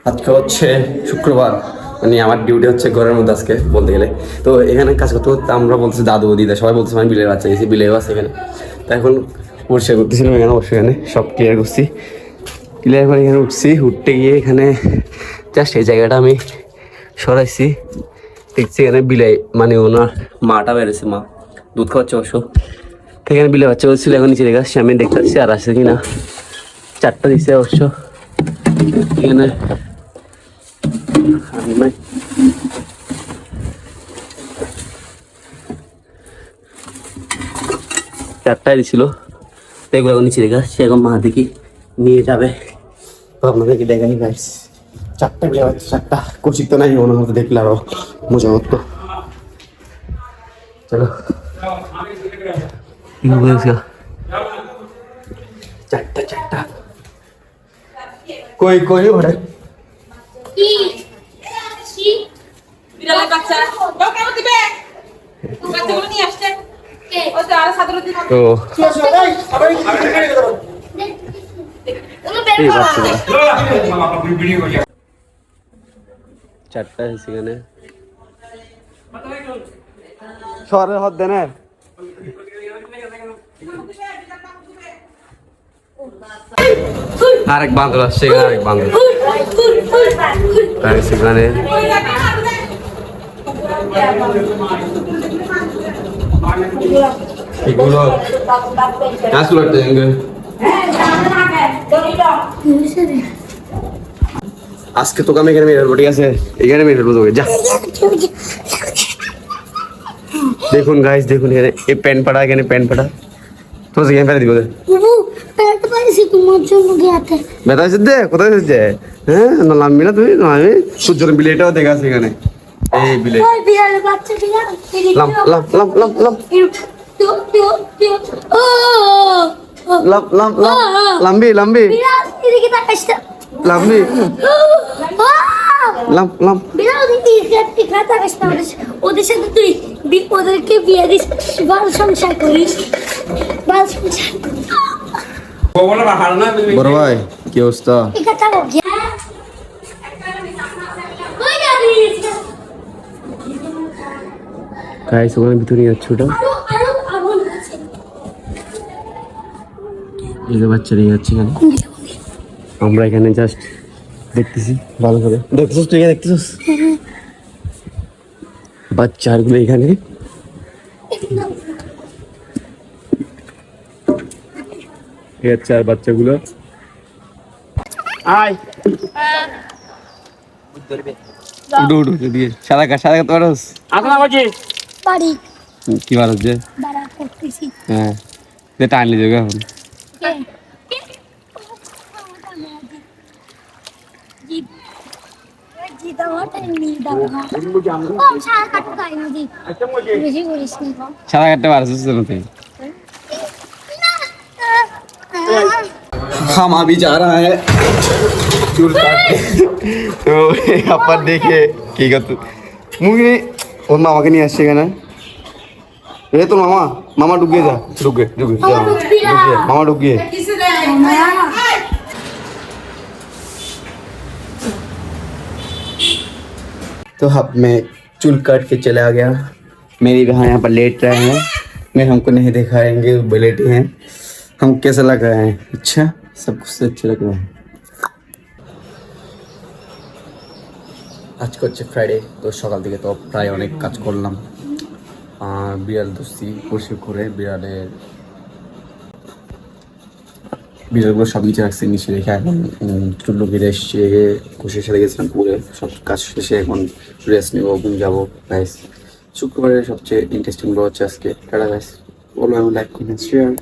আজকে হচ্ছে শুক্রবার, মানে আমার ডিউটি হচ্ছে ঘরের মধ্যে আজকে বলতে গেলে। তো এখানে কাজ করতে করতে আমরা বলছি দাদু দিদা সবাই বলছে আমি বিলের বাচ্চা গেছি, বিলেও আছে এখানে। তো এখন পরিষ্কার করতেছিলাম এখানে, অবশ্যই এখানে সব ক্লিয়ার করছি, ক্লিয়ার করে এখানে উঠছি। উঠতে গিয়ে এখানে জাস্ট এই জায়গাটা আমি সরাইছি, দেখছি এখানে বিলাই মানে ওনার মাটা বেড়েছে, মা দুধ খাওয়াচ্ছে অবশ্য। তো এখানে বিলে বাচ্চা বলছিল, এখন নিচে রেখে আসছি, আমি দেখতে পাচ্ছি আর আসছে কিনা। 4টা দিচ্ছে অবশ্য এখানে। চারটায় দিছিল, তো এগুলো নিচে রেখে আসছি, এখন মা দেখি নিয়ে যাবে। তো আপনাদেরকে দেখাই গাইস, 4টা বিলে বাচ্চা, 4টা কচিত তো নাই, মনে হতো দেখলে আরো মজা হতো। চলো 4টা কই কই ওরে বিড়ালের বাচ্চা কেন দিবে? বাচ্চাগুলো নিয়ে আসছে ওই তো আর সাদর দিন। তো এই বাচ্চা 4টা সেখানে শহরের হাত দেন। আরেক বান্দর আসছে, আরেক বান্দর সেখানে। এগুলো আজকে তোকে আমি এখানে মেরে ফেলবো, ঠিক আছে? এখানে মেরে ফেলবো তোকে, যা। দেখুন গাইস, দেখুন এখানে এই প্যান্ট পাড়া, এখানে প্যান্ট পাড়া তো সেখানে ফেলে দিব। ব্যথা হয়েছে দে, কোথায় হয়েছে? হ্যাঁ না নামবি না তুই, আমি সূর্যের বিলে এটাও দেখা আছে এখানে। এই বিলে লাম লাম লাম লাম লাম লাম লাম লাম লাম্বি লাম্বি লাম্বি লাম লাম। ওদের সাথে তুই ওদেরকে বিয়ে দিস, বাল সংসার করিস, বাল সংসার। বড় ভাই কি অবস্থা? গাইস ওখানে ভিতরে যাচ্ছে ওটা, এই যে বাচ্চা নিয়ে যাচ্ছে এখানে। আমরা এখানে জাস্ট দেখতেছি, ভালো করে দেখতেছিস তুই, দেখতেছিস বাচ্চাগুলো এখানে। আর বাচ্চাগুলো আয় উঠো উঠো দিয়ে সাদা সাদা কত পারস? আসনা বাকি বাড়ি কি বার হচ্ছে? বাড়া করতেছি। হ্যাঁ দে টানলি যাবে এখন। সাদা কাটতে পারছিস না তুই? हम अभी जा रहा है चूल काटने। तो यहाँ पर देखिए কি করতে মুগি ওর মামাকে নিয়ে আসছে এখানে। এ তো মামা, মামা ঢুকিয়ে যা, ঢুকে ঢুকে মামা ঢুকিए। तो अब मैं चूल काट के चला गया। मेरी बहन यहाँ पर लेट रहे हैं, मैं हमको नहीं दिखाएंगे, वो लेटे हैं। हम कैसा लग रहा है? अच्छा, सब कुछ अच्छा लग रहा है। আজকে হচ্ছে ফ্রাইডে, তো সকাল থেকে তো প্রায় অনেক কাজ করলাম। বিড়াল দোস্তি পরিষ্কার করে বিড়ালগুলো সব নিচে রাখছে, নিচে রেখে এখন চুল্লু গিরে এসছে, খুশির সাথে গেছিলাম পুরে, সব কাজ শেষে এখন রেস্ট নেবো, ঘুম যাবো। গাইস শুক্রবারের সবচেয়ে ইন্টারেস্টিং ব্লগ হচ্ছে আজকে। টাটা গাইস, বলো আমি লাইক কমেন্ট শেয়ার।